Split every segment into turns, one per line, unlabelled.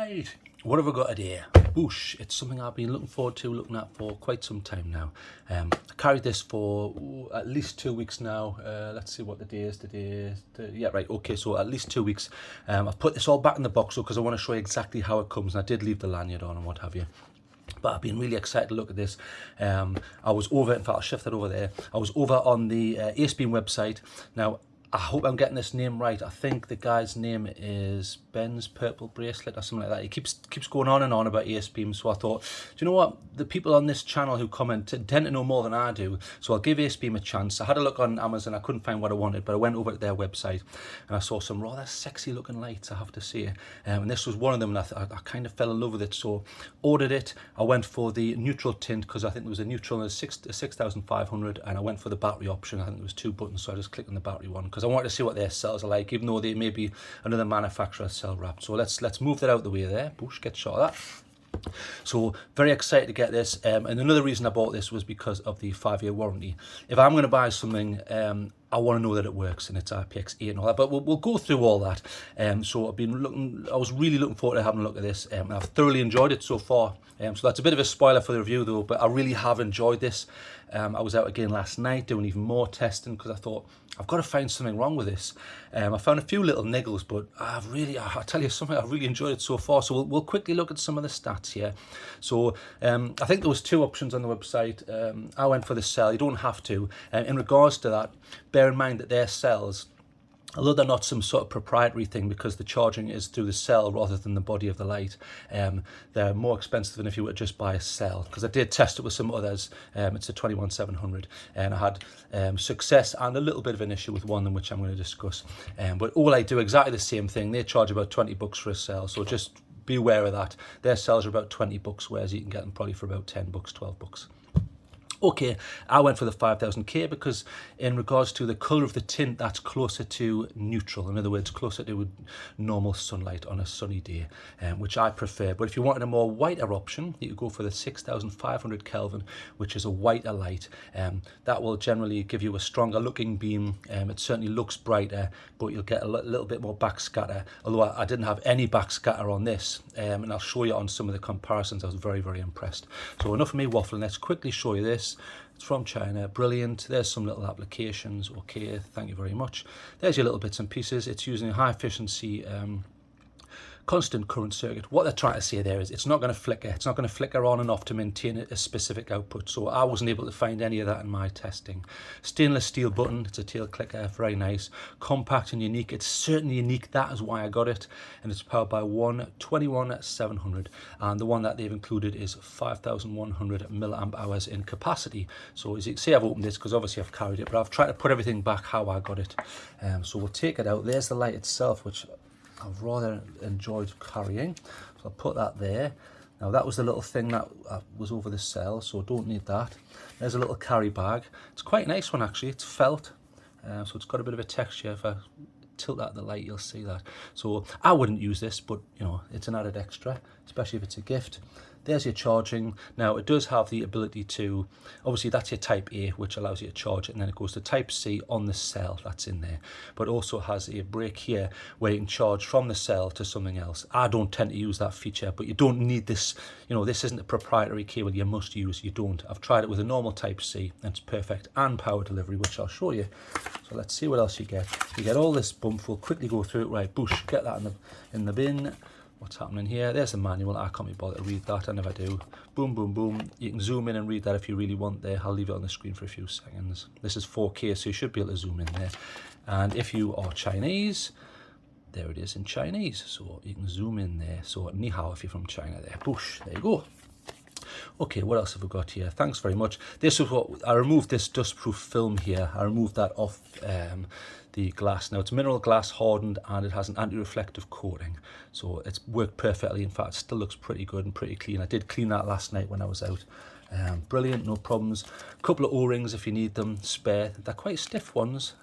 Right, what have I got today? Boosh, it's something I've been looking forward to, looking at for quite some time now. I carried this for at least 2 weeks now. Let's see what the day is today. Yeah, right, okay, so at least 2 weeks. I've put this all back in the box because I want to show you exactly how it comes, and I did leave the lanyard on and what have you. But I've been really excited to look at this. I was over, in fact I'll shift that over there. I was over on the Acebeam website. Now, I hope I'm getting this name right. I think the guy's name is Ben's Purple Bracelet or something like that. He keeps going on and on about Acebeam, so I thought, do you know what? The people on this channel who comment tend to know more than I do, so I'll give Acebeam a chance. I had a look on Amazon, I couldn't find what I wanted, but I went over to their website and I saw some rather sexy looking lights, I have to say. And this was one of them, and I kind of fell in love with it, so ordered it. I went for the neutral tint because I think there was a neutral and a 6500, and I went for the battery option. I think there was 2 buttons, so I just clicked on the battery one because I wanted to see what their cells are like, even though they may be another manufacturer's cell wrapped. So let's move that out of the way there. Boosh, get shot of that. So very excited to get this, and another reason I bought this was because of the 5-year warranty. If I'm going to buy something, I want to know that it works and it's IPX8 and all that, but we'll go through all that. So I was really looking forward to having a look at this, and I've thoroughly enjoyed it so far. So that's a bit of a spoiler for the review though, but I really have enjoyed this. I was out again last night doing even more testing because I thought, I've got to find something wrong with this. I found a few little niggles, but I'll tell you something, I've really enjoyed it so far. So we'll quickly look at some of the stats here. So I think there was 2 options on the website. I went for the cell. You don't have to. In regards to that, bear in mind that their cells, although they're not some sort of proprietary thing because the charging is through the cell rather than the body of the light, they're more expensive than if you were to just buy a cell. Because I did test it with some others. It's a 21700, and I had success and a little bit of an issue with one, which I'm going to discuss. But all I do exactly the same thing. They charge about 20 bucks for a cell, so just be aware of that. Their cells are about 20 bucks, whereas you can get them probably for about 10 bucks, 12 bucks. Okay, I went for the 5000K because in regards to the colour of the tint, that's closer to neutral. In other words, closer to normal sunlight on a sunny day, which I prefer. But if you wanted a more whiter option, you could go for the 6500 Kelvin, which is a whiter light. That will generally give you a stronger looking beam. It certainly looks brighter, but you'll get a little bit more backscatter. Although I didn't have any backscatter on this, and I'll show you on some of the comparisons. I was very, very impressed. So enough of me waffling, let's quickly show you this. It's from China, brilliant. There's some little applications. Okay, thank you very much. There's your little bits and pieces. It's using a high efficiency constant current circuit. What they're trying to say there is it's not going to flicker. It's not going to flicker on and off to maintain a specific output. So I wasn't able to find any of that in my testing. Stainless steel button. It's a tail clicker. Very nice. Compact and unique. It's certainly unique. That is why I got it. And it's powered by one 21700. And the one that they've included is 5100 milliamp hours in capacity. So as you can see, I've opened this because obviously I've carried it, but I've tried to put everything back how I got it. So we'll take it out. There's the light itself, which I've rather enjoyed carrying, so I'll put that there. Now that was the little thing that was over the cell, so don't need that. There's a little carry bag. It's quite a nice one actually. It's felt, so it's got a bit of a texture. If I tilt that at the light, you'll see that. So I wouldn't use this, but you know, it's an added extra, especially if it's a gift. There's your charging. Now it does have the ability to, obviously that's your type A, which allows you to charge it, and then it goes to type C on the cell, that's in there. But also has a break here where you can charge from the cell to something else. I don't tend to use that feature, but you don't need this, you know, this isn't a proprietary cable you must use, you don't. I've tried it with a normal type C and it's perfect, and power delivery, which I'll show you. So let's see what else you get. You get all this bump, we'll quickly go through it. Right, boosh, get that in the bin. What's happening here? There's the manual. I can't be bothered to read that. I never do. Boom, boom, boom. You can zoom in and read that if you really want there. I'll leave it on the screen for a few seconds. This is 4K, so you should be able to zoom in there. And if you are Chinese, there it is in Chinese. So you can zoom in there. So ni hao if you're from China there. Boosh, there you go. Okay, what else have we got here? Thanks very much. This is what I removed, this dustproof film here. I removed that off the glass. Now it's mineral glass hardened and it has an anti-reflective coating, so it's worked perfectly. In fact, it still looks pretty good and pretty clean. I did clean that last night when I was out. Brilliant, no problems. A couple of O-rings if you need them spare. They're quite stiff ones,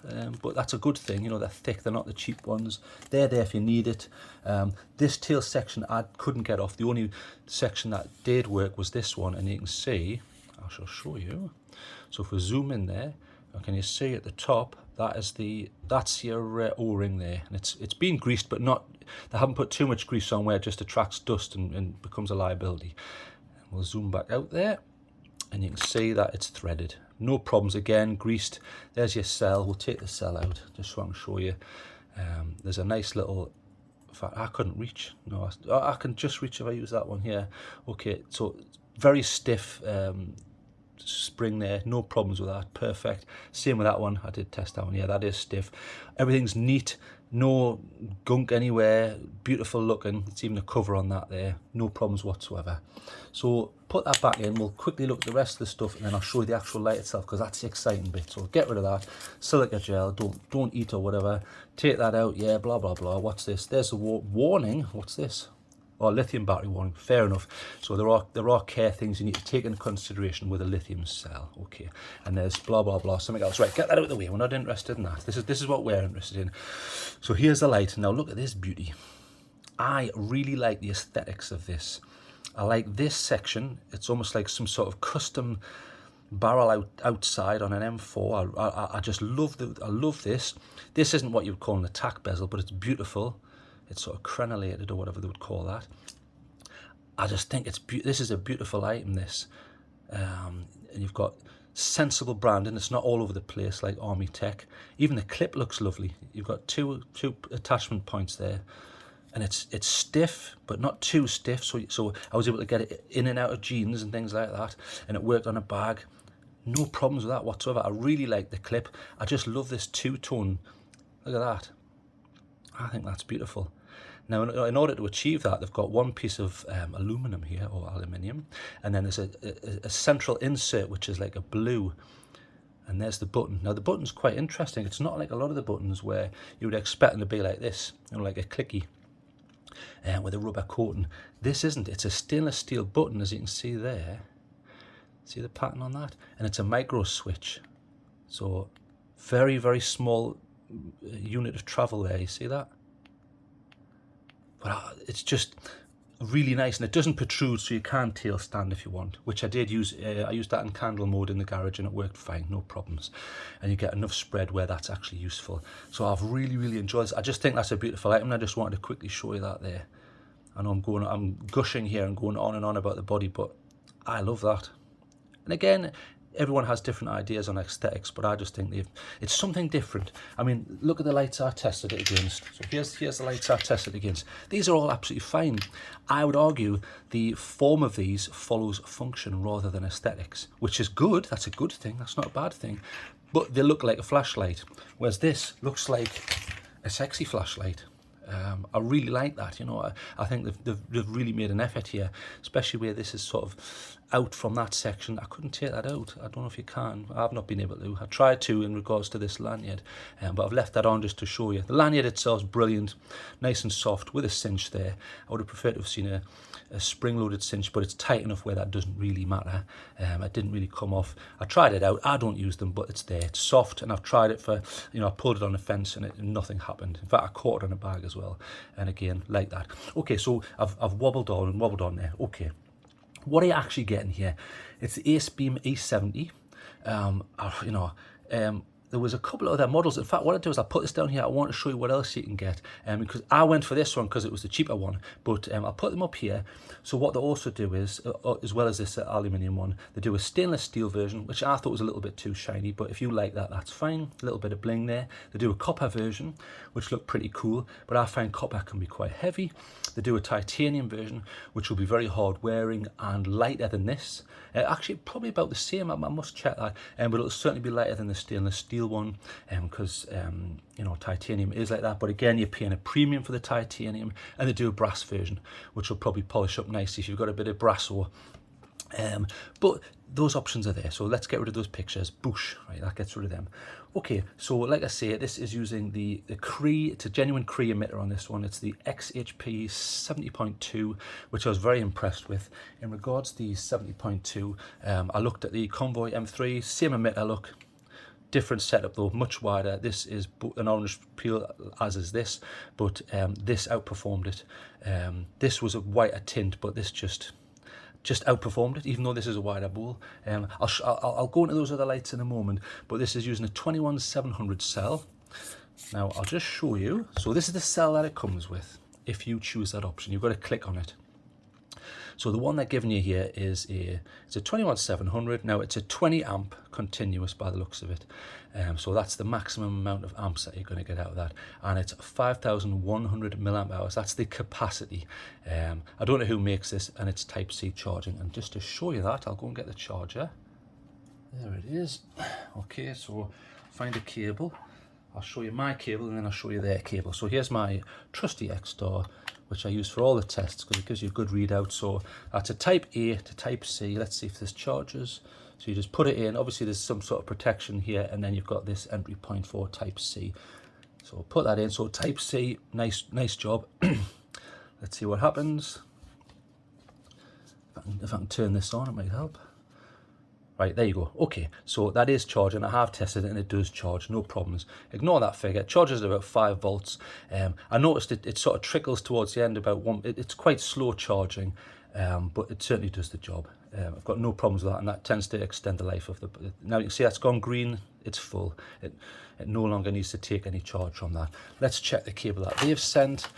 but that's a good thing. You know, they're thick, they're not the cheap ones. They're there if you need it. This tail section I couldn't get off. The only section that did work was this one, and you can see, I shall show you. So if we zoom in there can you see at the top, that's your O-ring there, and it's been greased, but not, they haven't put too much grease on where it just attracts dust and becomes a liability. And we'll zoom back out there, and you can see that it's threaded. No problems, again, greased. There's your cell. We'll take the cell out just so I can show you. There's a nice little, in fact, I couldn't reach. No, I can just reach if I use that one here. Okay, so very stiff spring there, no problems with that, perfect. Same with that one, I did test that one, yeah, that is stiff. Everything's neat, no gunk anywhere, beautiful looking. It's even a cover on that there, no problems whatsoever. So put that back in, we'll quickly look at the rest of the stuff, and then I'll show you the actual light itself, because that's the exciting bit. So get rid of that, silica gel, don't eat or whatever, take that out, yeah, blah blah blah. What's this? There's a warning. What's this? Or lithium battery warning, fair enough. So there are care things you need to take into consideration with a lithium cell. Okay, and there's blah blah blah, something else. Right, get that out of the way. We're not interested in that. This is what we're interested in. So here's the light. Now look at this beauty. I really like the aesthetics of this. I like this section. It's almost like some sort of custom barrel outside on an M4. I just love I love this. This isn't what you would call an attack bezel, but it's beautiful. It's sort of crenellated or whatever they would call that. I just think this is a beautiful item, this. And you've got sensible branding. It's not all over the place like Army Tech. Even the clip looks lovely. You've got two attachment points there. And it's stiff, but not too stiff. So I was able to get it in and out of jeans and things like that. And it worked on a bag. No problems with that whatsoever. I really like the clip. I just love this two-tone. Look at that. I think that's beautiful. Now, in order to achieve that, they've got one piece of aluminum here, or aluminium, and then there's a central insert, which is like a blue, and there's the button. Now, the button's quite interesting. It's not like a lot of the buttons where you would expect them to be like this, like a clicky, with a rubber coating. This isn't. It's a stainless steel button, as you can see there. See the pattern on that? And it's a micro switch. So, very, very small unit of travel there, you see that? But it's just really nice, and it doesn't protrude, so you can tail stand if you want, which I did use. I used that in candle mode in the garage, and it worked fine, no problems. And you get enough spread where that's actually useful. So I've really enjoyed this. I just think that's a beautiful item, and I just wanted to quickly show you that there. I know I'm gushing here and going on and on about the body, but I love that. And again, everyone has different ideas on aesthetics, but I just think it's something different. I mean, look at the lights I tested it against. So here's the lights I tested it against. These are all absolutely fine. I would argue the form of these follows function rather than aesthetics, which is good. That's a good thing. That's not a bad thing. But they look like a flashlight, whereas this looks like a sexy flashlight. I really like that, you know. I think they've really made an effort here, especially where this is sort of out from that section. I couldn't take that out. I don't know if you can. I've not been able to. I tried to in regards to this lanyard, but I've left that on just to show you. The lanyard itself is brilliant, nice and soft with a cinch there. I would have preferred to have seen a spring-loaded cinch, but it's tight enough where that doesn't really matter. It didn't really come off. I tried it out. I don't use them, but it's there. It's soft, and I've tried it for, you know, I pulled it on a fence and nothing happened. In fact, I caught it on a bag as well, and again, like that. Okay, so I've wobbled on there. Okay, what are you actually getting here? It's the Acebeam E70. There was a couple of other models. In fact, what I'll do is I'll put this down here. I want to show you what else you can get, because I went for this one because it was the cheaper one, but I'll put them up here. So what they also do is, as well as this aluminium one, they do a stainless steel version, which I thought was a little bit too shiny, but if you like that, that's fine. A little bit of bling there. They do a copper version, which looked pretty cool, but I find copper can be quite heavy. They do a titanium version, which will be very hard wearing and lighter than this. Actually, probably about the same. I must check that, but it'll certainly be lighter than the stainless steel one, because you know, titanium is like that. But again, you're paying a premium for the titanium, and they do a brass version, which will probably polish up nicely if you've got a bit of brass or. But those options are there, so let's get rid of those pictures. Boosh, right, that gets rid of them. Okay, so like I say, this is using the Cree. It's a genuine Cree emitter on this one. It's the XHP 70.2, which I was very impressed with. In regards to the 70.2, I looked at the Convoy M3, same emitter look, different setup though, much wider. This is an orange peel, as is this, but this outperformed it. This was a whiter tint, but this just just outperformed it, even though this is a wider bowl. I'll go into those other lights in a moment, but this is using a 21700 cell. Now I'll just show you. So this is the cell that it comes with. If you choose that option, you've got to click on it. So the one they're giving you here is it's a 21700. Now it's a 20 amp continuous by the looks of it. So that's the maximum amount of amps that you're going to get out of that. And it's 5100 milliamp hours. That's the capacity. I don't know who makes this, and it's Type-C charging. And just to show you that, I'll go and get the charger. There it is. Okay, so find a cable. I'll show you my cable and then I'll show you their cable. So here's my trusty X-Star, which I use for all the tests because it gives you a good readout. So that's a Type A to Type-C. Let's see if this charges. So you just put it in. Obviously there's some sort of protection here, and then you've got this entry point for Type-C. So put that in. So Type-C, nice job. Let's see what happens. If I can turn this on, it might help. Right, there you go. Okay, so that is charging. I have tested it and it does charge, no problems. Ignore that figure. It charges at about 5 volts. I noticed it sort of trickles towards the end about one. It's quite slow charging, but it certainly does the job. I've got no problems with that, and that tends to extend the life of the. Now you can see that's gone green. It's full. It no longer needs to take any charge from that. Let's check the cable that they've sent.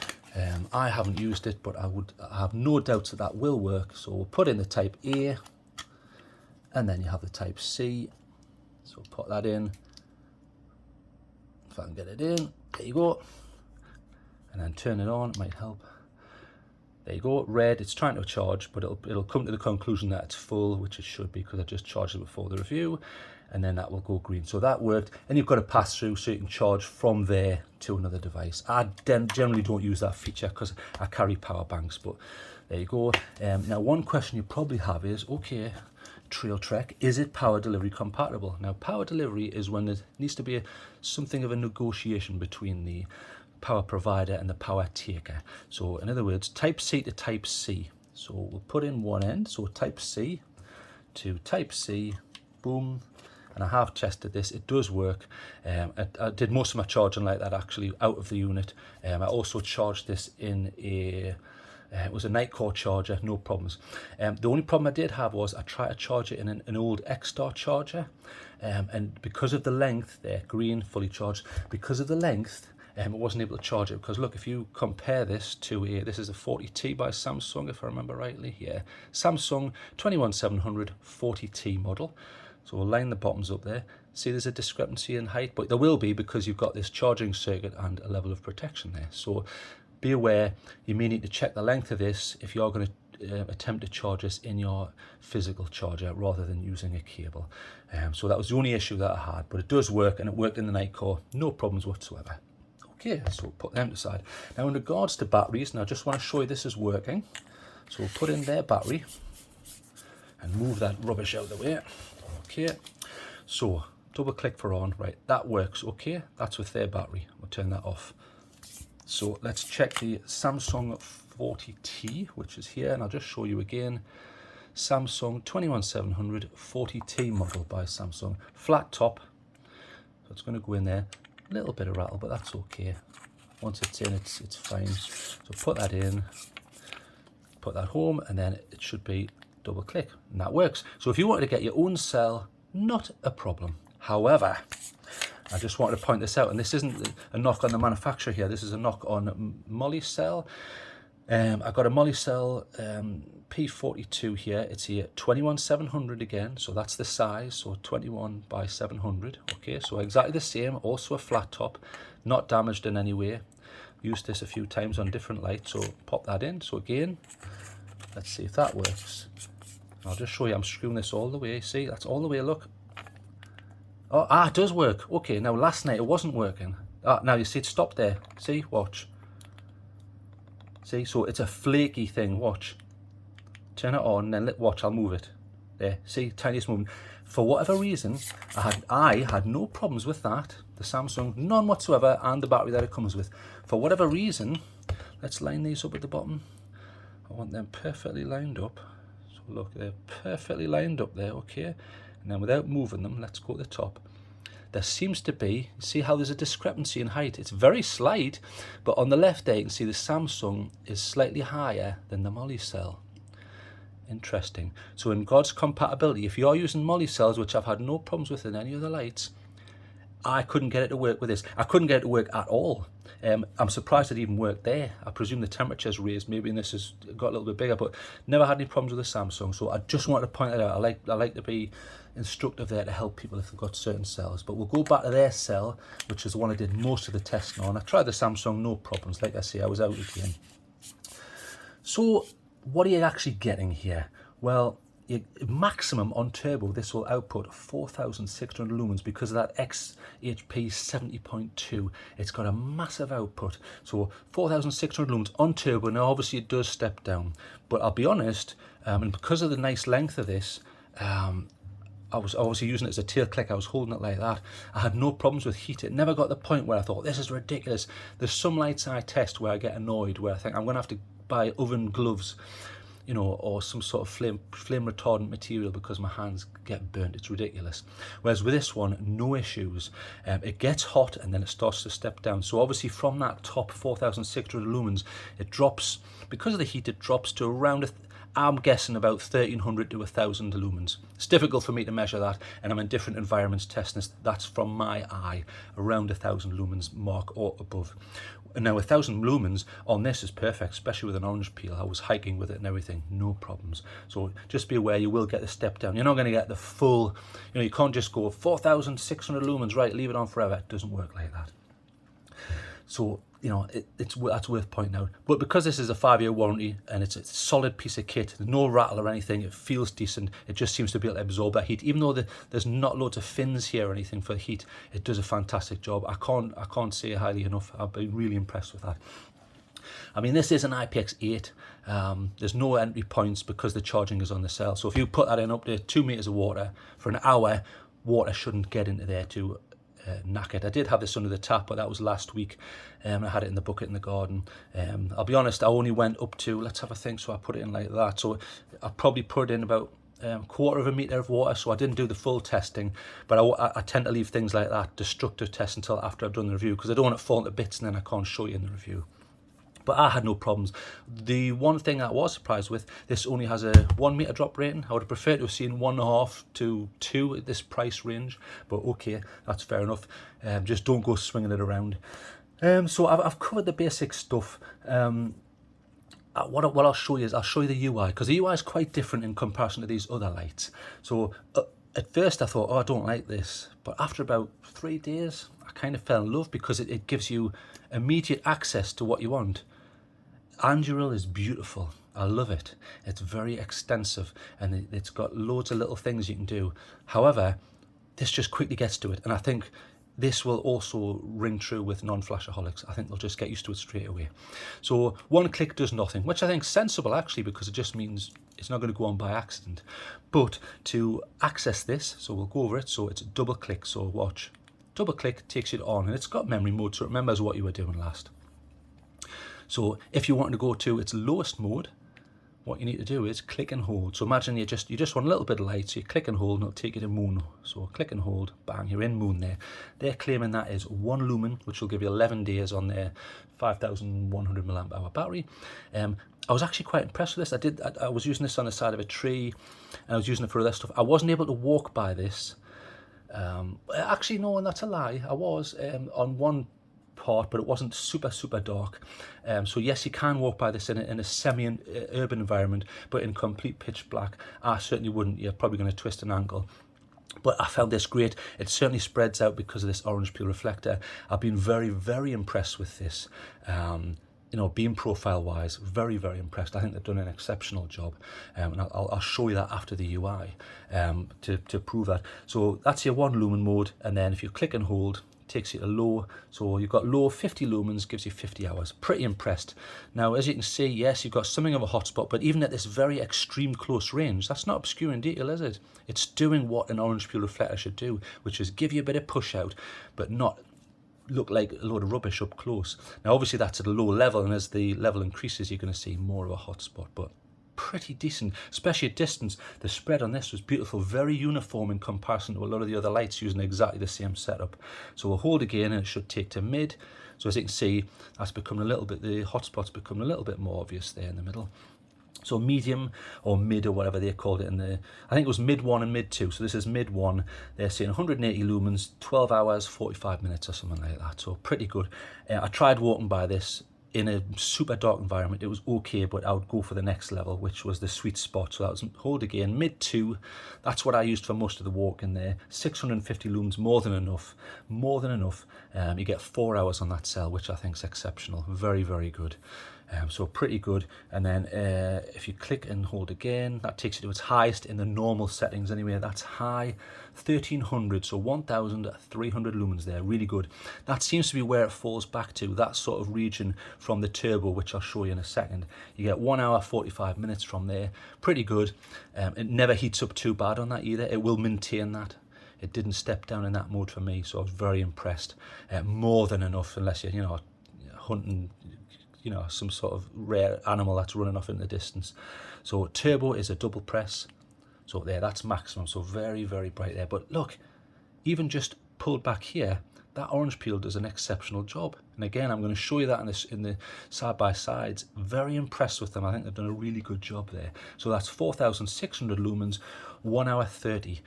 I haven't used it, but I have no doubts that that will work. So we'll put in the Type A. And then you have the Type-C, so put that in. If I can get it in, there you go. And then turn it on, it might help. There you go, red, it's trying to charge, but it'll come to the conclusion that it's full, which it should be because I just charged it before the review, and then that will go green. So that worked, and you've got a pass through so you can charge from there to another device. I generally don't use that feature because I carry power banks, but there you go. Now one question you probably have is, okay, Trailtrek, is it power delivery compatible? Now power delivery is when there needs to be something of a negotiation between the power provider and the power taker. So in other words, Type-C to Type-C. So we'll put in one end, so Type-C to Type-C, boom. And I have tested this, it does work. I did most of my charging like that actually out of the unit. I also charged this in it was a Nightcore charger, no problems. The only problem I did have was I tried to charge it in an old X-Star charger, and because of the length there, green, fully charged, because of the length, I wasn't able to charge it. Because look, if you compare this to this is a 40T by Samsung, if I remember rightly, yeah, Samsung 21700 40T model. So we'll line the bottoms up there. See, there's a discrepancy in height, but there will be because you've got this charging circuit and a level of protection there. So be aware, you may need to check the length of this if you're going to attempt to charge this in your physical charger rather than using a cable. So that was the only issue that I had, but it does work, and it worked in the Nightcore, no problems whatsoever. Okay, so we'll put them aside. Now in regards to batteries, now I just want to show you this is working. So we'll put in their battery and move that rubbish out of the way. Okay, so double click for on, right, that works. Okay, that's with their battery. We'll turn that off. So let's check the Samsung 40T, which is here, and I'll just show you again. Samsung 21700 40T model by Samsung. Flat top, so it's going to go in there. A little bit of rattle, but that's okay. Once it's in, it's fine. So put that in, put that home, and then it should be double click, and that works. So if you wanted to get your own cell, not a problem. However, I just wanted to point this out, and this isn't a knock on the manufacturer here, this is a knock on Molicel. I got a Molicel P42 here, it's here 21700 again, so that's the size, so 21 by 700, okay, so exactly the same, also a flat top, not damaged in any way. Used this a few times on different lights, so pop that in. So again, let's see if that works. I'll just show you, I'm screwing this all the way, see, that's all the way, look. Oh, it does work. Okay, now last night it wasn't working. Now you see it stopped there. See, watch. See, so it's a flaky thing, watch. Turn it on, then watch, I'll move it. There, see, tiniest movement. For whatever reason, I had no problems with that. The Samsung, none whatsoever, and the battery that it comes with. For whatever reason, let's line these up at the bottom. I want them perfectly lined up. So look, they're perfectly lined up there, okay. And then without moving them, let's go to the top. There seems to be, see how there's a discrepancy in height. It's very slight, but on the left there you can see the Samsung is slightly higher than the Molicel. Interesting. So in God's compatibility, if you're using moly cells, which I've had no problems with in any other lights, I couldn't get it to work with this. I couldn't get it to work at all. I'm surprised it even worked there. I presume the temperature's raised, maybe, and this has got a little bit bigger, but never had any problems with the Samsung. So I just wanted to point it out. I like to be instructive there to help people if they've got certain cells. But we'll go back to their cell, which is the one I did most of the testing on. I tried the Samsung, no problems. Like I say, I was out again. So what are you actually getting here? Well, maximum on turbo, this will output 4,600 lumens because of that XHP 70.2. It's got a massive output. So 4,600 lumens on turbo. Now, obviously, it does step down. But I'll be honest, and because of the nice length of this, I was obviously using it as a tail click. I was holding it like that. I had no problems with heat. It never got to the point where I thought, this is ridiculous. There's some lights I test where I get annoyed, where I think I'm going to have to buy oven gloves, you know, or some sort of flame retardant material because my hands get burnt. It's ridiculous. Whereas with this one, no issues. It gets hot and then it starts to step down. So obviously from that top 4,600 lumens, it drops, because of the heat, it drops to around, I'm guessing about 1,300 to 1,000 lumens. It's difficult for me to measure that, and I'm in different environments testing this. That's from my eye, around 1,000 lumens mark or above. And now 1,000 lumens on this is perfect, especially with an orange peel. I was hiking with it and everything, no problems. So just be aware, you will get the step down. You're not going to get the full, you know, you can't just go 4,600 lumens, right, leave it on forever. It doesn't work like that. So, you know, that's worth pointing out. But because this is a 5-year warranty and it's a solid piece of kit, there's no rattle or anything, it feels decent, it just seems to be able to absorb that heat. Even though there's not loads of fins here or anything for the heat, it does a fantastic job. I can't say it highly enough. I've been really impressed with that. I mean, this is an IPX8. There's no entry points because the charging is on the cell. So if you put that in up to 2 meters of water for an hour, water shouldn't get into there to knack it. I did have this under the tap, but that was last week. I had it in the bucket in the garden. I'll be honest, I only went up to, let's have a think, so I put it in like that. So I probably put in about quarter of a meter of water, so I didn't do the full testing, but I tend to leave things like that, destructive tests, until after I've done the review, because I don't want it to fall into bits and then I can't show you in the review. But I had no problems. The one thing I was surprised with, this only has a 1 meter drop rating. I would have preferred to have seen 1.5 to 2 at this price range, but okay, that's fair enough. Just don't go swinging it around. So I've covered the basic stuff. What I'll show you is, I'll show you the UI, because the UI is quite different in comparison to these other lights. So at first I thought, oh, I don't like this. But after about 3 days, I kind of fell in love, because it gives you immediate access to what you want. Angular is beautiful. I love it. It's very extensive and it's got loads of little things you can do. However, this just quickly gets to it. And I think this will also ring true with non-flashaholics. I think they'll just get used to it straight away. So one click does nothing, which I think is sensible actually, because it just means it's not going to go on by accident. But to access this, so we'll go over it. So it's a double click. So watch. Double click takes you on, and it's got memory mode, so it remembers what you were doing last. So if you want to go to its lowest mode, what you need to do is click and hold. So imagine you just want a little bit of light, so you click and hold and it'll take you to moon. So click and hold, bang, you're in moon there. They're claiming that is 1 lumen, which will give you 11 days on their 5,100 milliamp hour battery. I was actually quite impressed with this. I was using this on the side of a tree, and I was using it for other stuff. I wasn't able to walk by this. Actually, no, and that's a lie. I was on one part, but it wasn't super dark. So yes, you can walk by this in a semi-urban environment, but in complete pitch black, I certainly wouldn't. You're probably going to twist an ankle. But I found this great. It certainly spreads out because of this orange peel reflector. I've been very impressed with this. You know, beam profile wise, very impressed. I think they've done an exceptional job, and I'll show you that after the UI to prove that. So that's your 1 lumen mode, and then if you click and hold, takes you to low. So you've got low, 50 lumens, gives you 50 hours. Pretty impressed. Now, as you can see, yes, you've got something of a hotspot, but even at this very extreme close range, that's not obscuring detail, is it? It's doing what an orange peel reflector should do, which is give you a bit of push out, but not look like a load of rubbish up close. Now, obviously, that's at a low level, and as the level increases, you're going to see more of a hotspot, but pretty decent, especially at distance. The spread on this was beautiful, very uniform in comparison to a lot of the other lights using exactly the same setup. So we'll hold again, and it should take to mid. So as you can see, that's becoming a little bit, the hotspot's becoming a little bit more obvious there in the middle. So medium or mid or whatever they called it in the, I think it was mid 1 and mid 2. So this is mid 1. They're saying 180 lumens, 12 hours, 45 minutes or something like that. So pretty good. I tried walking by this in a super dark environment. It was okay, but I would go for the next level, which was the sweet spot. So that was hold again, mid 2. That's what I used for most of the walk in there. 650 lumens, more than enough. More than enough. You get 4 hours on that cell, which I think is exceptional. Very, very good. So pretty good. And then if you click and hold again, that takes you to its highest in the normal settings anyway. That's high, 1300, so 1300 lumens there. Really good. That seems to be where it falls back to, that sort of region from the turbo, which I'll show you in a second. You get 1 hour 45 minutes from there. Pretty good. It never heats up too bad on that either. It will maintain that. It didn't step down in that mode for me, so I was very impressed. More than enough, unless you're, you know, hunting, you know, some sort of rare animal that's running off in the distance. So turbo is a double press. So there, that's maximum. So very, very bright there. But look, even just pulled back here, that orange peel does an exceptional job. And again, I'm going to show you that in the side-by-sides. Very impressed with them. I think they've done a really good job there. So that's 4,600 lumens, 1 hour 30.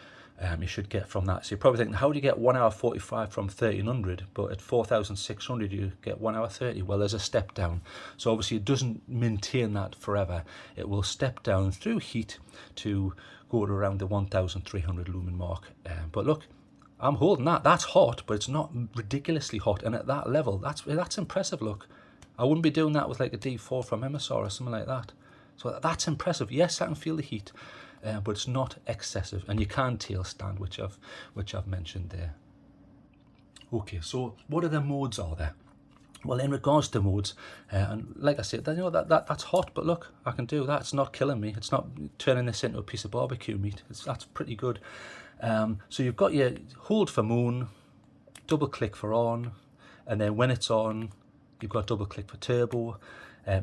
You should get from that. So you're probably thinking, how do you get 1 hour 45 from 1300, but at 4,600 you get 1 hour 30? Well, there's a step down. So obviously it doesn't maintain that forever. It will step down through heat to go to around the 1,300 lumen mark. But look, I'm holding that. That's hot, but it's not ridiculously hot. And at that level, that's impressive. Look, I wouldn't be doing that with like a D4 from MSR or something like that. So that's impressive. Yes, I can feel the heat. But it's not excessive, and you can tail stand, which I've mentioned there. Okay, so what other modes are there? Well, in regards to modes, and like I said, you know, that's hot, but look, I can do that. It's not killing me. It's not turning this into a piece of barbecue meat. That's pretty good. So you've got your hold for moon, double click for on, and then when it's on, you've got double click for turbo.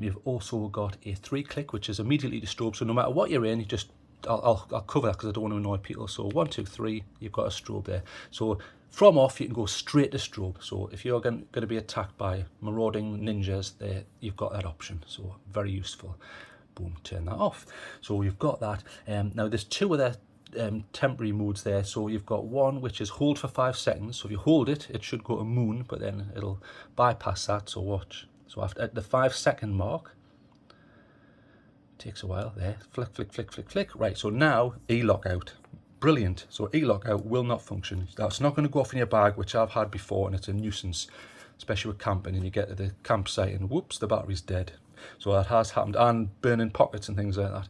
You've also got a 3-click, which is immediately to strobe. So no matter what you're in, you just I'll cover that because I don't want to annoy people. So 1, 2, 3, you've got a strobe there. So from off, you can go straight to strobe. So if you're going to be attacked by marauding ninjas, there you've got that option. So very useful. Boom, turn that off. So you've got that. Now there's 2 other temporary modes there. So you've got one which is hold for 5 seconds. So if you hold it, it should go to moon, but then it'll bypass that. So watch. So after at the 5-second mark. Takes a while there. Flick, flick, flick, flick, flick. Right, so now E-lock out. Brilliant. So E-lock out will not function. That's not going to go off in your bag, which I've had before, and it's a nuisance, especially with camping, and you get to the campsite and whoops, the battery's dead. So that has happened, and burning pockets and things like that.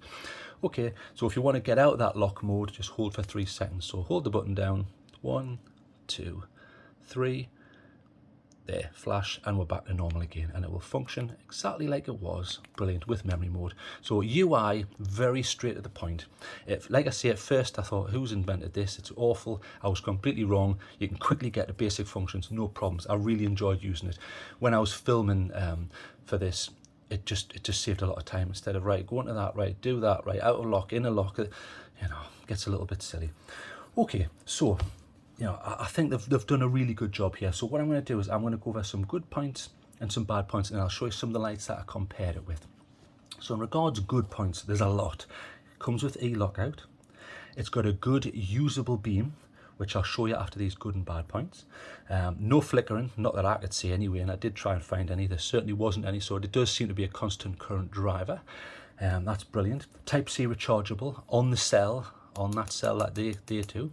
Okay, so if you want to get out of that lock mode, just hold for 3 seconds. So hold the button down. 1, 2, 3. There, flash, and we're back to normal again, and it will function exactly like it was. Brilliant, with memory mode. So UI, very straight to the point. Like I say, at first I thought, who's invented this? It's awful. I was completely wrong. You can quickly get the basic functions, no problems. I really enjoyed using it. When I was filming for this, it just saved a lot of time. Instead of right, go into that, right, do that, right, out of lock, in a lock, you know, gets a little bit silly. Okay, so you know, I think they've done a really good job here. So what I'm going to do is I'm going to go over some good points and some bad points, and I'll show you some of the lights that I compared it with. So in regards to good points, there's a lot. It comes with E-lock out. It's got a good usable beam, which I'll show you after these good and bad points. No flickering, not that I could see anyway, and I did try and find any. There certainly wasn't any, so it does seem to be a constant current driver. That's brilliant. Type-C rechargeable on the cell, on that cell that day too.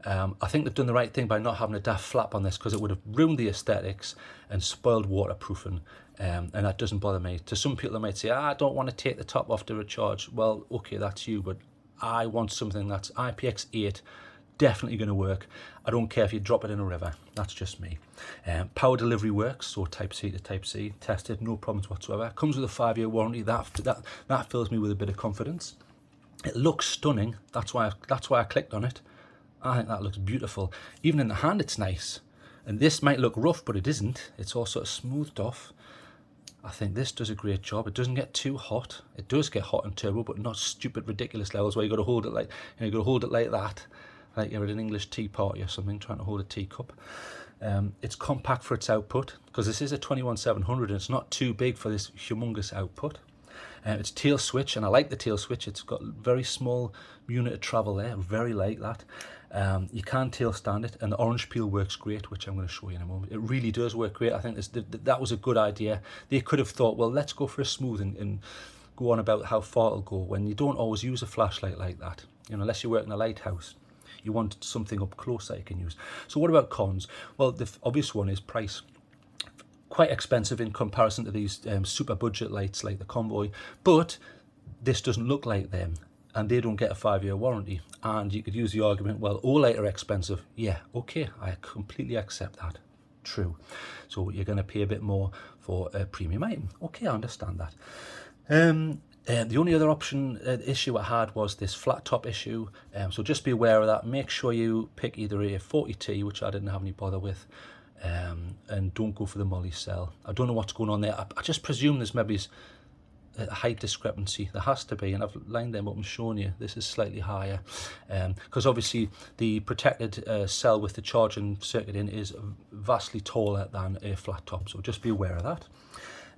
I think they've done the right thing by not having a daft flap on this, because it would have ruined the aesthetics and spoiled waterproofing, and that doesn't bother me. To some people, they might say, I don't want to take the top off to recharge. Well, okay, that's you, but I want something that's IPX8, definitely going to work. I don't care if you drop it in a river, that's just me. Power delivery works, so Type-C to Type-C, tested, no problems whatsoever. Comes with a 5-year warranty, that fills me with a bit of confidence. It looks stunning, that's why I clicked on it. I think that looks beautiful. Even in the hand, it's nice. And this might look rough, but it isn't. It's all sort of smoothed off. I think this does a great job. It doesn't get too hot. It does get hot in turbo, but not stupid, ridiculous levels where you got to hold it like, you got to hold it like that, like you're at an English tea party or something, trying to hold a teacup. It's compact for its output, because this is a 21700 and it's not too big for this humongous output. It's tail switch, and I like the tail switch. It's got very small unit of travel there, very like that. You can tail stand it, and the orange peel works great, which I'm going to show you in a moment. It really does work great. I think that was a good idea. They could have thought, well, let's go for a smooth and go on about how far it'll go, when you don't always use a flashlight like that. You know, unless you work in a lighthouse, you want something up close that you can use. So what about cons? Well, the obvious one is price. Quite expensive in comparison to these super budget lights like the Convoy, but this doesn't look like them, and they don't get a 5-year warranty. And you could use the argument, well, Olight are expensive. Yeah, okay, I completely accept that. True. So you're going to pay a bit more for a premium item. Okay, I understand that. The only other issue I had was this flat top issue. So just be aware of that. Make sure you pick either a 40T, which I didn't have any bother with, and don't go for the Molly cell. I don't know what's going on there. I just presume there's maybe a height discrepancy. There has to be, and I've lined them up and shown you. This is slightly higher, because obviously the protected cell with the charging circuit in is vastly taller than a flat top. So just be aware of that.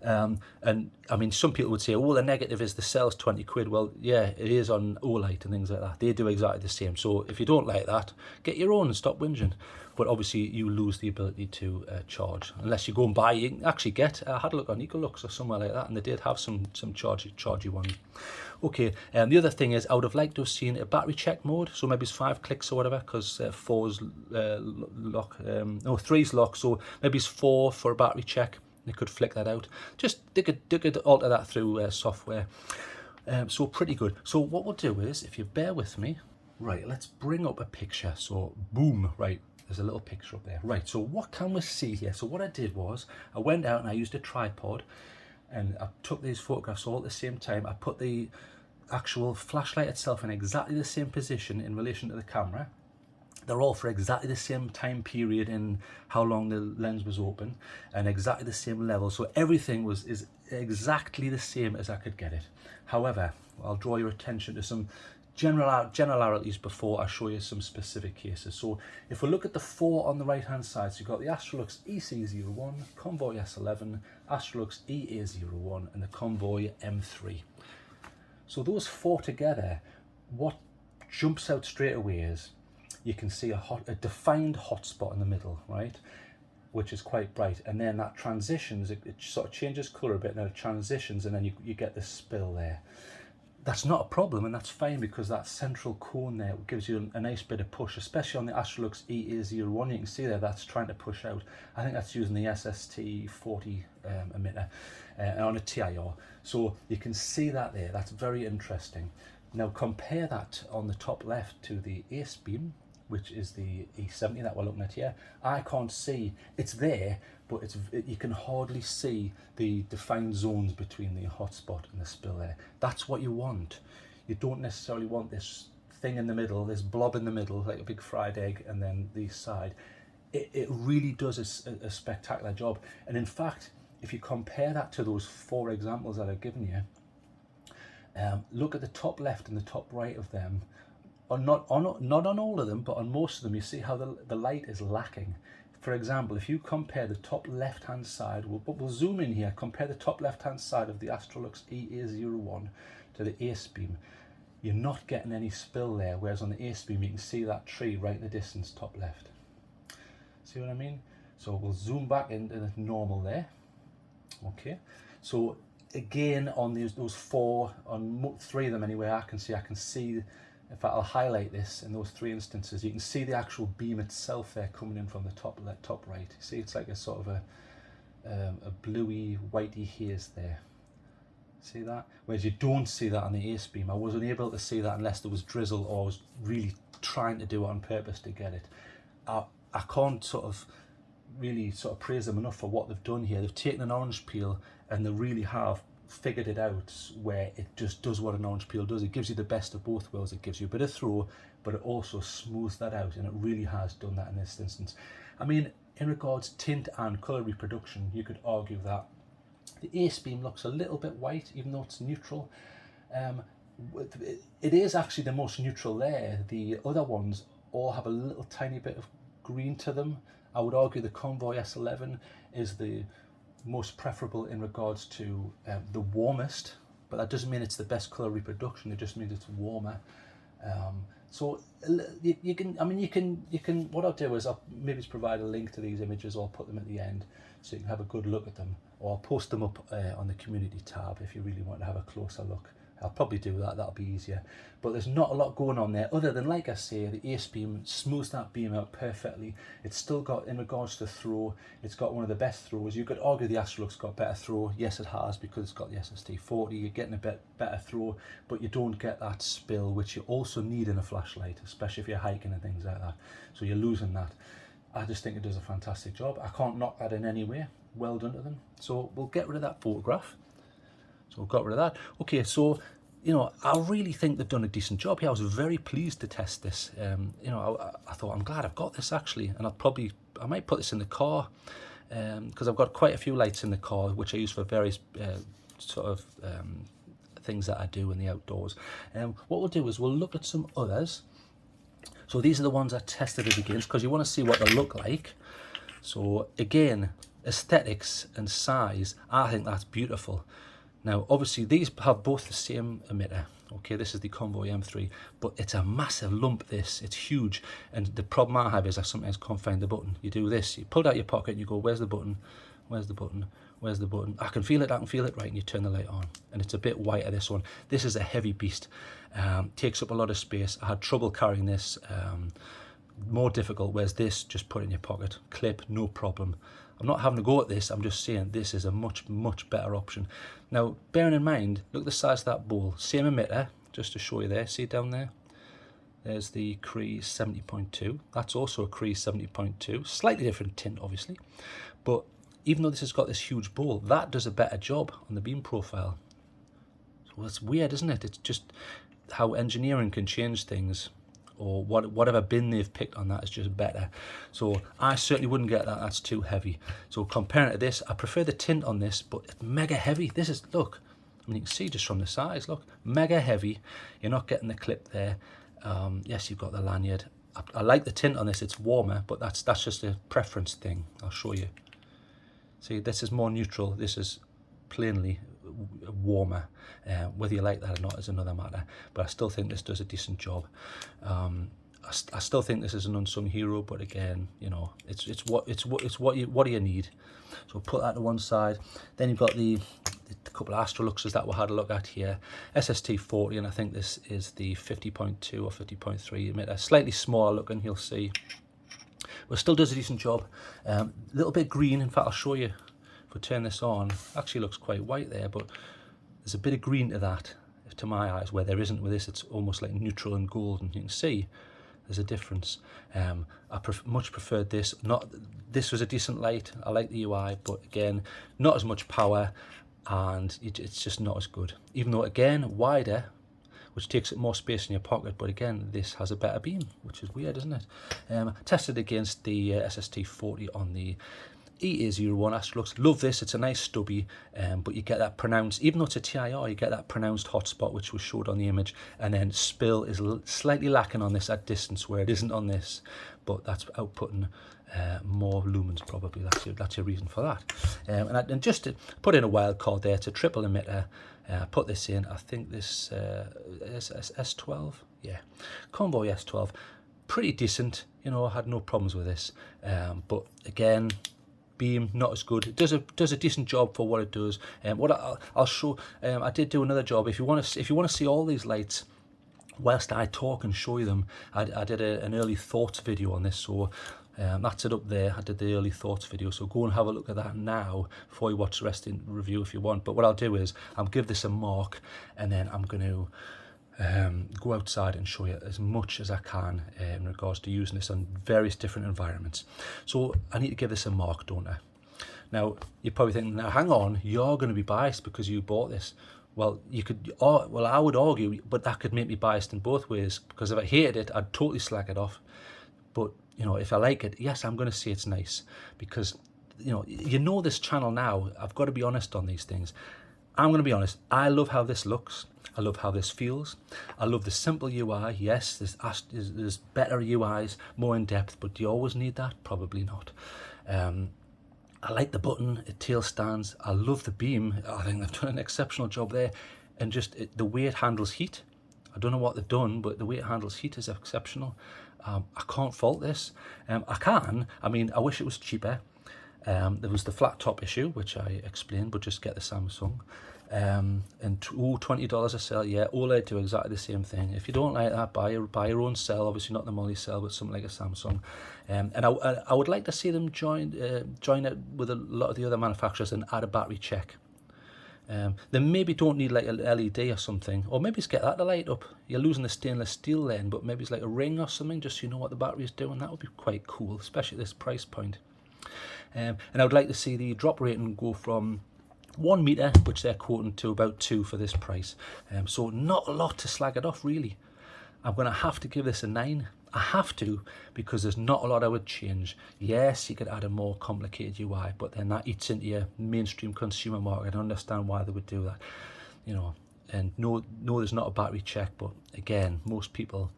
And I mean, some people would say, oh, the negative is the cell's 20 quid. Well, yeah, it is on Olight and things like that. They do exactly the same. So if you don't like that, get your own and stop whinging. But obviously you lose the ability to charge unless you go and buy. You can actually get, I had a look on Ecolux or somewhere like that, and they did have some chargy ones. Okay, the other thing is I would have liked to have seen a battery check mode. So maybe it's 5 clicks or whatever, because 4's lock, no, 3's lock. So maybe it's 4 for a battery check. They could flick that out. Just they could alter that through software. So pretty good. So what we'll do is, if you bear with me, right, let's bring up a picture. So boom, right, there's a little picture up there. Right, so what can we see here? So what I did was I went out and I used a tripod, and I took these photographs all at the same time. I put the actual flashlight itself in exactly the same position in relation to the camera. They're all for exactly the same time period in how long the lens was open, and exactly the same level. So everything is exactly the same as I could get it. However, I'll draw your attention to some generalities before I show you some specific cases. So if we look at the 4 on the right hand side, so you've got the Astrolux EC01, Convoy S11, Astrolux EA01, and the Convoy M3. So those 4 together, what jumps out straight away is you can see a defined hotspot in the middle, right, which is quite bright, and then that transitions, it sort of changes colour a bit, and then it transitions, and then you get this spill there. That's not a problem, and that's fine, because that central cone there gives you a nice bit of push, especially on the Astrolux EA01. You can see there that's trying to push out. I think that's using the SST40 emitter on a TIR. So you can see that there. That's very interesting. Now compare that on the top left to the Acebeam, which is the E70 that we're looking at here. I can't see, it's there, but you can hardly see the defined zones between the hotspot and the spill there. That's what you want. You don't necessarily want this thing in the middle, this blob in the middle, like a big fried egg, and then the side. It really does a spectacular job. And in fact, if you compare that to those 4 examples that I've given you, look at the top left and the top right of them. Not on all of them, but on most of them, you see how the light is lacking. For example, if you compare the top left hand side, we'll zoom in here, compare the top left hand side of the Astrolux EA01 to the Acebeam, you're not getting any spill there, whereas on the Acebeam you can see that tree right in the distance top left. See what I mean? So we'll zoom back into the normal there. Okay, so again on those 4, on 3 of them anyway, I can see, in fact, I'll highlight this in those 3 instances. You can see the actual beam itself there coming in from the top right. You see, it's like a sort of a bluey, whitey haze there. See that? Whereas you don't see that on the Acebeam. I wasn't able to see that unless there was drizzle, or I was really trying to do it on purpose to get it. I can't really praise them enough for what they've done here. They've taken an orange peel and they really have figured it out where it just does what an orange peel does. It gives you the best of both worlds. It gives you a bit of throw, but it also smooths that out, and it really has done that in this instance. I mean, in regards tint and colour reproduction, you could argue that the Acebeam looks a little bit white, even though it's neutral. It is actually the most neutral there. The other ones all have a little tiny bit of green to them. I would argue the Convoy S11 is the most preferable in regards to the warmest but that doesn't mean it's the best colour reproduction. It just means it's warmer. So you can, what I'll do is I'll maybe just provide a link to these images, or I'll put them at the end so you can have a good look at them, or I'll post them up on the community tab if you really want to have a closer look. I'll probably do that, that'll be easier. But there's not a lot going on there other than, like I say, the Acebeam smooths that beam out perfectly. It's still got, in regards to throw, it's got one of the best throws. You could argue the Astrolux got better throw. Yes, it has, because it's got the SST40. You're getting a bit better throw, but you don't get that spill, which you also need in a flashlight, especially if you're hiking and things like that. So you're losing that. I just think it does a fantastic job. I can't knock that in any way. Well done to them. So we'll get rid of that photograph. So we've got rid of that. Okay, so, you know, I really think they've done a decent job here. I was very pleased to test this. You know, I thought, I'm glad I've got this actually, and I might put this in the car, because I've got quite a few lights in the car, which I use for various sort of things that I do in the outdoors. What we'll do is we'll look at some others. So these are the ones I tested it against, because you want to see what they look like. So again, aesthetics and size, I think that's beautiful. Now, obviously, these have both the same emitter. Okay, this is the Convoy M3, but it's a massive lump, this. It's huge. And the problem I have is I sometimes can't find the button. You do this, you pull it out your pocket and you go, where's the button? Where's the button? Where's the button? I can feel it, right, and you turn the light on. And it's a bit whiter, this one. This is a heavy beast. Takes up a lot of space. I had trouble carrying this. More difficult, whereas this, just put it in your pocket. Clip, no problem. I'm not having to go at this, I'm just saying this is a much, much better option. Now, bearing in mind, look at the size of that bowl. Same emitter, just to show you there, see down there? There's the Cree 70.2. That's also a Cree 70.2. Slightly different tint, obviously. But even though this has got this huge bowl, that does a better job on the beam profile. So it's weird, isn't it? It's just how engineering can change things, or whatever bin they've picked on that is just better. So I certainly wouldn't get that, that's too heavy. So comparing it to this, I prefer the tint on this, but it's mega heavy. This is, look, I mean, you can see just from the size, look, mega heavy. You're not getting the clip there. Yes, you've got the lanyard. I like the tint on this, it's warmer, but that's just a preference thing. I'll show you. See, this is more neutral, this is plainly warmer. Whether you like that or not is another matter, but I still think this does a decent job. I still think this is an unsung hero, but again, you know, it's what do you need? So put that to one side. Then you've got the couple of Astroluxes that we had a look at here, SST40, and I think this is the 50.2 or 50.3 emitter, slightly smaller looking, you'll see, but still does a decent job. A little bit green, in fact I'll show you. If we turn this on, actually looks quite white there, but there's a bit of green to that, to my eyes, where there isn't with this. It's almost like neutral and golden. You can see there's a difference. I much preferred this. This was a decent light. I like the UI, but again, not as much power, and it's just not as good. Even though, again, wider, which takes up more space in your pocket, but again, this has a better beam, which is weird, isn't it? Tested against the SST40 on the EA01 Astrolux. Love this, it's a nice stubby, but you get that pronounced, even though it's a TIR, you get that pronounced hotspot which was showed on the image, and then spill is slightly lacking on this at distance, where it isn't on this, but that's outputting more lumens probably. That's your reason for that. And just to put in a wild card there, it's a triple emitter. Put this in, I think this is S12, yeah, Convoy S12, pretty decent, you know, I had no problems with this, but again, beam not as good. It does a decent job for what it does. What I'll show, I did do another job. If you want to see all these lights whilst I talk and show you them, I did an early thoughts video on this, so that's it up there. I did the early thoughts video, so go and have a look at that now before you watch the rest in review if you want. But what I'll do is I'll give this a mark, and then I'm going to go outside and show you as much as I can in regards to using this on various different environments. So I need to give this a mark, don't I? Now you're probably thinking, now hang on, you're going to be biased because you bought this. Well, you could, well, I would argue, but that could make me biased in both ways, because if I hated it, I'd totally slag it off. But you know, if I like it, yes, I'm going to say it's nice, because you know this channel now. I've got to be honest on these things. I'm going to be honest. I love how this looks. I love how this feels. I love the simple UI. Yes, there's better UIs, more in depth, but do you always need that? Probably not. I like the button, it tail stands. I love the beam. I think they've done an exceptional job there. and just the way it handles heat. I don't know what they've done, but the way it handles heat is exceptional. I can't fault this. I mean, I wish it was cheaper. There was the flat top issue, which I explained, but just get the Samsung. And $20 a cell, yeah, OLED do exactly the same thing. If you don't like that, buy your own cell, obviously not the multi cell, but something like a Samsung. And I would like to see them join it with a lot of the other manufacturers and add a battery check. They maybe don't need like a LED or something, or maybe just get that to light up. You're losing the stainless steel then, but maybe it's like a ring or something, just so you know what the battery is doing. That would be quite cool, especially at this price point. And I would like to see the drop rating go from 1 meter, which they're quoting, to about 2 for this price. So not a lot to slag it off, really. I'm going to have to give this a 9. I have to, because there's not a lot I would change. Yes, you could add a more complicated UI, but then that eats into your mainstream consumer market. I understand why they would do that, you know. And no, there's not a battery check, but again, most people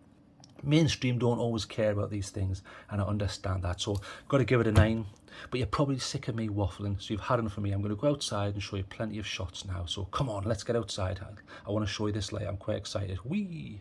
mainstream don't always care about these things, and I understand that. So got to give it a 9. But you're probably sick of me waffling, so you've had enough of me. I'm going to go outside and show you plenty of shots now. So come on, let's get outside. I want to show you this light. I'm quite excited. Whee!